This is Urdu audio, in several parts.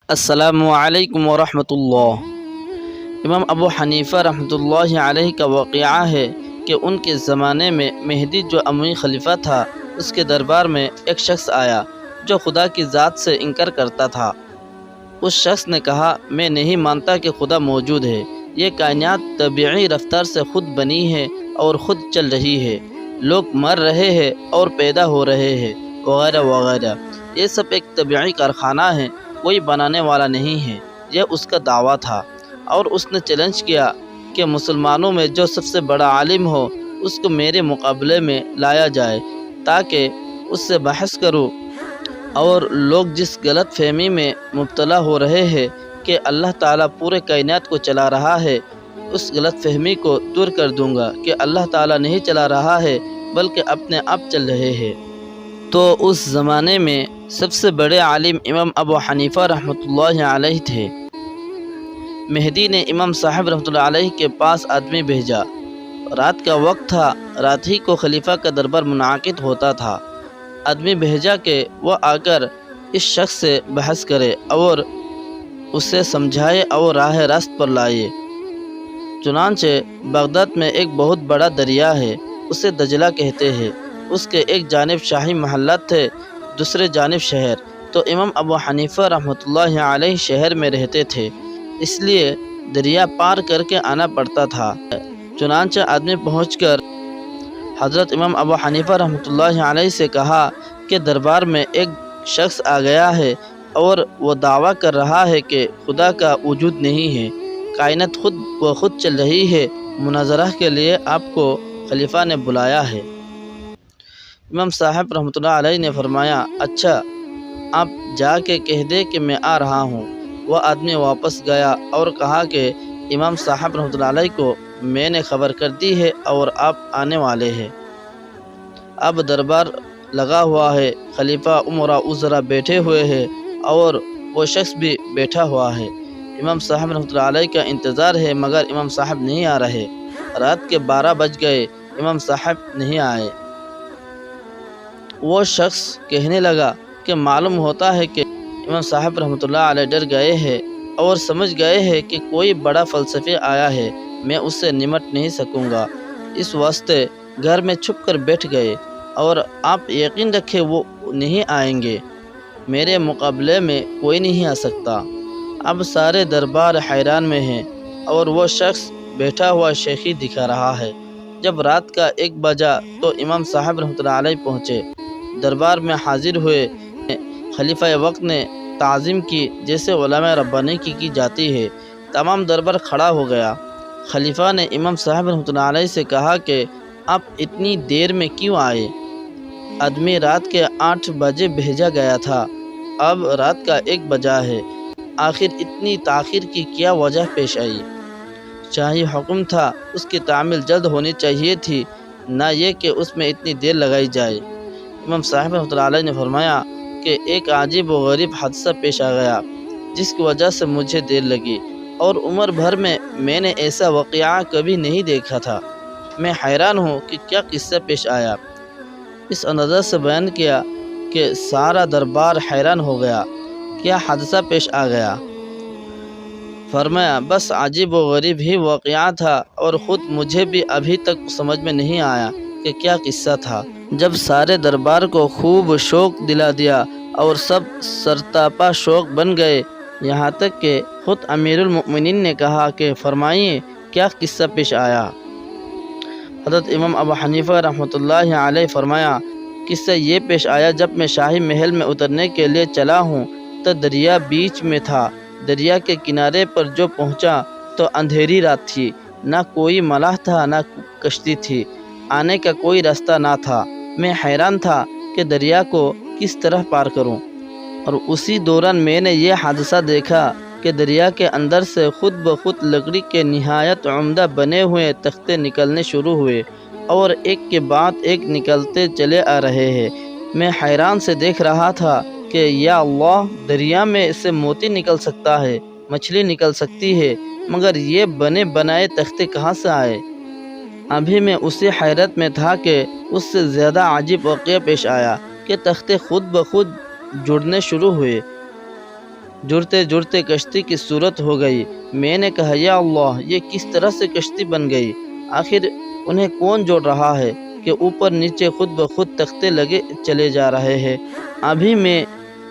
السلام علیکم ورحمۃ اللہ۔ امام ابو حنیفہ رحمۃ اللہ علیہ کا واقعہ ہے کہ ان کے زمانے میں مہدی جو اموی خلیفہ تھا، اس کے دربار میں ایک شخص آیا جو خدا کی ذات سے انکار کرتا تھا۔ اس شخص نے کہا، میں نہیں مانتا کہ خدا موجود ہے، یہ کائنات طبیعی رفتار سے خود بنی ہے اور خود چل رہی ہے، لوگ مر رہے ہیں اور پیدا ہو رہے ہیں وغیرہ وغیرہ، یہ سب ایک طبیعی کارخانہ ہے، کوئی بنانے والا نہیں ہے۔ یہ اس کا دعویٰ تھا، اور اس نے چیلنج کیا کہ مسلمانوں میں جو سب سے بڑا عالم ہو اس کو میرے مقابلے میں لایا جائے تاکہ اس سے بحث کروں، اور لوگ جس غلط فہمی میں مبتلا ہو رہے ہیں کہ اللہ تعالیٰ پورے کائنات کو چلا رہا ہے، اس غلط فہمی کو دور کر دوں گا کہ اللہ تعالیٰ نہیں چلا رہا ہے بلکہ اپنے آپ چل رہے ہیں۔ تو اس زمانے میں سب سے بڑے عالم امام ابو حنیفہ رحمۃ اللہ علیہ تھے۔ مہدی نے امام صاحب رحمۃ اللہ علیہ کے پاس آدمی بھیجا۔ رات کا وقت تھا، رات ہی کو خلیفہ کا دربار منعقد ہوتا تھا۔ آدمی بھیجا کہ وہ آ کر اس شخص سے بحث کرے اور اسے سمجھائے اور راہ راست پر لائے۔ چنانچہ بغداد میں ایک بہت بڑا دریا ہے، اسے دجلہ کہتے ہیں۔ اس کے ایک جانب شاہی محلات تھے، دوسرے جانب شہر۔ تو امام ابو حنیفہ رحمۃ اللہ علیہ شہر میں رہتے تھے، اس لیے دریا پار کر کے آنا پڑتا تھا۔ چنانچہ آدمی پہنچ کر حضرت امام ابو حنیفہ رحمۃ اللہ علیہ سے کہا کہ دربار میں ایک شخص آ گیا ہے اور وہ دعویٰ کر رہا ہے کہ خدا کا وجود نہیں ہے، کائنات خود بخود چل رہی ہے، مناظرہ کے لیے آپ کو خلیفہ نے بلایا ہے۔ امام صاحب رحمۃ اللہ علیہ نے فرمایا، اچھا آپ جا کے کہہ دے کہ میں آ رہا ہوں۔ وہ آدمی واپس گیا اور کہا کہ امام صاحب رحمۃ اللہ علیہ کو میں نے خبر کر دی ہے اور آپ آنے والے ہیں۔ اب دربار لگا ہوا ہے، خلیفہ امراء وزراء بیٹھے ہوئے ہیں اور وہ شخص بھی بیٹھا ہوا ہے۔ امام صاحب رحمۃ اللہ علیہ کا انتظار ہے مگر امام صاحب نہیں آ رہے۔ رات کے 12 بج گئے، امام صاحب نہیں آئے۔ وہ شخص کہنے لگا کہ معلوم ہوتا ہے کہ امام صاحب رحمۃ اللہ علیہ ڈر گئے ہیں اور سمجھ گئے ہیں کہ کوئی بڑا فلسفی آیا ہے، میں اس سے نمٹ نہیں سکوں گا، اس واسطے گھر میں چھپ کر بیٹھ گئے، اور آپ یقین رکھیں وہ نہیں آئیں گے، میرے مقابلے میں کوئی نہیں آ سکتا۔ اب سارے دربار حیران میں ہیں اور وہ شخص بیٹھا ہوا شیخی دکھا رہا ہے۔ جب رات کا 1 بجا تو امام صاحب رحمۃ اللہ علیہ پہنچے، دربار میں حاضر ہوئے۔ خلیفہ وقت نے تعظیم کی جیسے علماء ربانی کی جاتی ہے۔ تمام دربار کھڑا ہو گیا۔ خلیفہ نے امام صاحب رحمۃ اللہ علیہ سے کہا کہ آپ اتنی دیر میں کیوں آئے؟ آدمی رات کے 8 بجے بھیجا گیا تھا، اب رات کا 1 بجا ہے، آخر اتنی تاخیر کی کیا وجہ پیش آئی؟ شاہی حکم تھا، اس کی تعمیل جلد ہونی چاہیے تھی، نہ یہ کہ اس میں اتنی دیر لگائی جائے۔ امام صاحب رحمۃ اللہ علیہ نے فرمایا کہ ایک عجیب و غریب حادثہ پیش آ گیا جس کی وجہ سے مجھے دیر لگی، اور عمر بھر میں نے ایسا واقعہ کبھی نہیں دیکھا تھا۔ میں حیران ہوں کہ کیا قصہ پیش آیا۔ اس انداز سے بیان کیا کہ سارا دربار حیران ہو گیا، کیا حادثہ پیش آ گیا؟ فرمایا، بس عجیب و غریب ہی واقعہ تھا، اور خود مجھے بھی ابھی تک سمجھ میں نہیں آیا کہ کیا قصہ تھا۔ جب سارے دربار کو خوب شوق دلا دیا اور سب سرتاپا شوق بن گئے، یہاں تک کہ خود امیر المؤمنین نے کہا کہ فرمائیے کیا قصہ پیش آیا؟ حضرت امام ابو حنیفہ رحمۃ اللہ علیہ فرمایا، قصہ یہ پیش آیا، جب میں شاہی محل میں اترنے کے لیے چلا ہوں تو دریا بیچ میں تھا۔ دریا کے کنارے پر جو پہنچا تو اندھیری رات تھی، نہ کوئی ملاح تھا نہ کشتی تھی، آنے کا کوئی راستہ نہ تھا۔ میں حیران تھا کہ دریا کو کس طرح پار کروں، اور اسی دوران میں نے یہ حادثہ دیکھا کہ دریا کے اندر سے خود بخود لکڑی کے نہایت عمدہ بنے ہوئے تختے نکلنے شروع ہوئے، اور ایک کے بعد ایک نکلتے چلے آ رہے ہیں۔ میں حیران سے دیکھ رہا تھا کہ یا اللہ، دریا میں سے موتی نکل سکتا ہے، مچھلی نکل سکتی ہے، مگر یہ بنے بنائے تختے کہاں سے آئے؟ ابھی میں اسی حیرت میں تھا کہ اس سے زیادہ عجیب واقعہ پیش آیا کہ تختے خود بخود جڑنے شروع ہوئے۔ جڑتے جڑتے کشتی کی صورت ہو گئی۔ میں نے کہا یا اللہ، یہ کس طرح سے کشتی بن گئی؟ آخر انہیں کون جوڑ رہا ہے کہ اوپر نیچے خود بخود تختے لگے چلے جا رہے ہیں۔ ابھی میں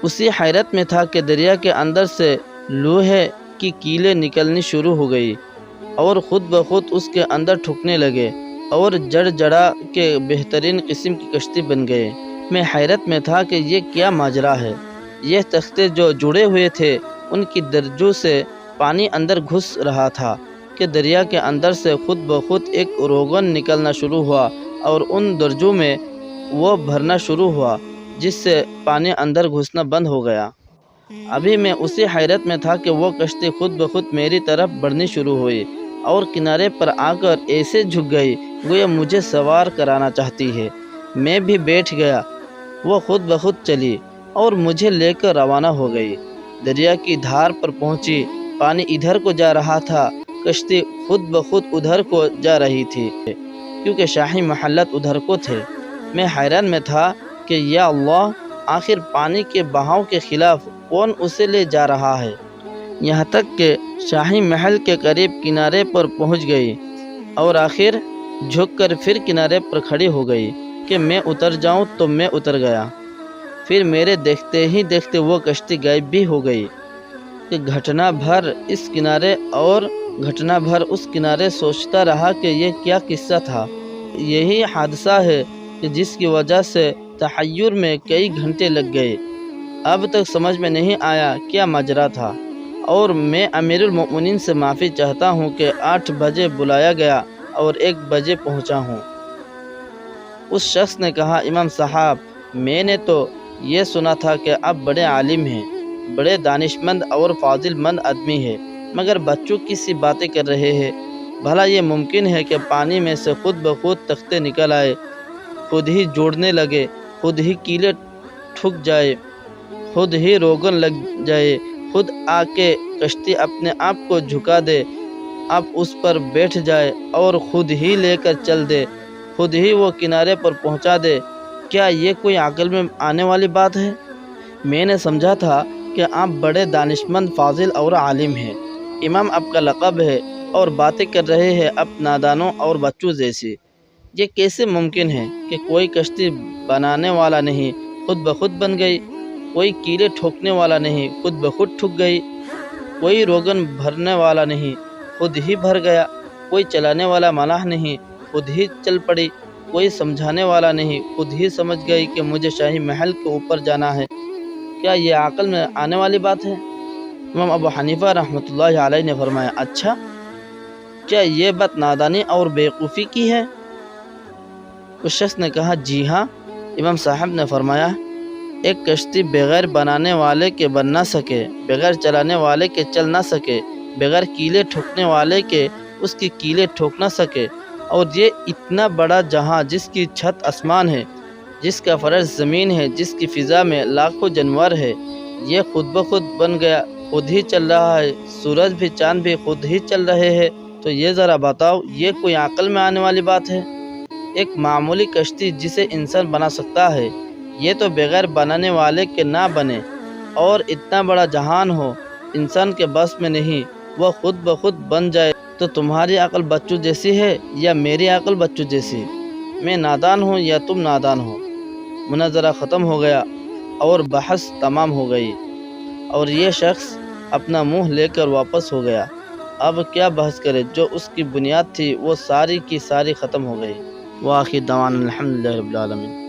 اسی حیرت میں تھا کہ دریا کے اندر سے لوہے کی کیلیں نکلنی شروع ہو گئی اور خود بخود اس کے اندر ٹھکنے لگے اور جڑ جڑا کے بہترین قسم کی کشتی بن گئے۔ میں حیرت میں تھا کہ یہ کیا ماجرا ہے۔ یہ تختے جو جڑے ہوئے تھے ان کی درجوں سے پانی اندر گھس رہا تھا کہ دریا کے اندر سے خود بخود ایک روغن نکلنا شروع ہوا اور ان درجوں میں وہ بھرنا شروع ہوا جس سے پانی اندر گھسنا بند ہو گیا۔ ابھی میں اسی حیرت میں تھا کہ وہ کشتی خود بخود میری طرف بڑھنی شروع ہوئی اور کنارے پر آ کر ایسے جھک گئی گویا مجھے سوار کرانا چاہتی ہے۔ میں بھی بیٹھ گیا۔ وہ خود بخود چلی اور مجھے لے کر روانہ ہو گئی۔ دریا کی دھار پر پہنچی۔ پانی ادھر کو جا رہا تھا، کشتی خود بخود ادھر کو جا رہی تھی کیونکہ شاہی محلات ادھر کو تھے۔ میں حیران میں تھا کہ یا اللہ، آخر پانی کے بہاؤ کے خلاف کون اسے لے جا رہا ہے؟ یہاں تک کہ شاہی محل کے قریب کنارے پر پہنچ گئی اور آخر جھک کر پھر کنارے پر کھڑی ہو گئی کہ میں اتر جاؤں تو میں اتر گیا۔ پھر میرے دیکھتے ہی دیکھتے وہ کشتی غائب بھی ہو گئی کہ گھٹنا بھر اس کنارے اور گھٹنا بھر اس کنارے سوچتا رہا کہ یہ کیا قصہ تھا۔ یہی حادثہ ہے کہ جس کی وجہ سے تحیر میں کئی گھنٹے لگ گئے۔ اب تک سمجھ میں نہیں آیا کیا ماجرا تھا، اور میں امیر المؤمنین سے معافی چاہتا ہوں کہ 8 بجے بلایا گیا اور 1 بجے پہنچا ہوں۔ اس شخص نے کہا امام صاحب، میں نے تو یہ سنا تھا کہ آپ بڑے عالم ہیں، بڑے دانشمند اور فاضل مند آدمی ہیں، مگر بچوں کی سی باتیں کر رہے ہیں۔ بھلا یہ ممکن ہے کہ پانی میں سے خود بخود تختے نکل آئے، خود ہی جوڑنے لگے، خود ہی کیلیں ٹھک جائے، خود ہی روغن لگ جائے، خود آ کے کشتی اپنے آپ کو جھکا دے، اب اس پر بیٹھ جائے اور خود ہی لے کر چل دے، خود ہی وہ کنارے پر پہنچا دے؟ کیا یہ کوئی عقل میں آنے والی بات ہے؟ میں نے سمجھا تھا کہ آپ بڑے دانشمند، فاضل اور عالم ہیں، امام آپ کا لقب ہے، اور باتیں کر رہے ہیں اب نادانوں اور بچوں جیسی۔ یہ کیسے ممکن ہے کہ کوئی کشتی بنانے والا نہیں، خود بخود بن گئی؟ کوئی کیلیں ٹھوکنے والا نہیں، خود بخود ٹھک گئی؟ کوئی روغن بھرنے والا نہیں، خود ہی بھر گیا؟ کوئی چلانے والا ملاح نہیں، خود ہی چل پڑی؟ کوئی سمجھانے والا نہیں، خود ہی سمجھ گئی کہ مجھے شاہی محل کے اوپر جانا ہے؟ کیا یہ عقل میں آنے والی بات ہے؟ امام ابو حنیفہ رحمۃ اللہ علیہ نے فرمایا، اچھا، کیا یہ بات نادانی اور بیوقوفی کی ہے؟ اس شخص نے کہا، جی ہاں۔ امام صاحب نے فرمایا، ایک کشتی بغیر بنانے والے کے بن نہ سکے، بغیر چلانے والے کے چل نہ سکے، بغیر کیلیں ٹھوکنے والے کے اس کی کیلیں ٹھوک نہ سکے، اور یہ اتنا بڑا جہاں جس کی چھت آسمان ہے، جس کا فرش زمین ہے، جس کی فضا میں لاکھوں جانور ہے، یہ خود بخود بن گیا، خود ہی چل رہا ہے، سورج بھی چاند بھی خود ہی چل رہے ہیں، تو یہ ذرا بتاؤ، یہ کوئی عقل میں آنے والی بات ہے؟ ایک معمولی کشتی جسے انسان بنا سکتا ہے، یہ تو بغیر بنانے والے کے نہ بنے، اور اتنا بڑا جہان ہو، انسان کے بس میں نہیں، وہ خود بخود بن جائے، تو تمہاری عقل بچوں جیسی ہے یا میری عقل بچوں جیسی؟ میں نادان ہوں یا تم نادان ہو؟ مناظرہ ختم ہو گیا اور بحث تمام ہو گئی، اور یہ شخص اپنا منہ لے کر واپس ہو گیا۔ اب کیا بحث کرے؟ جو اس کی بنیاد تھی وہ ساری کی ساری ختم ہو گئی۔ وآخر دعوانا الحمدللہ رب العالمین۔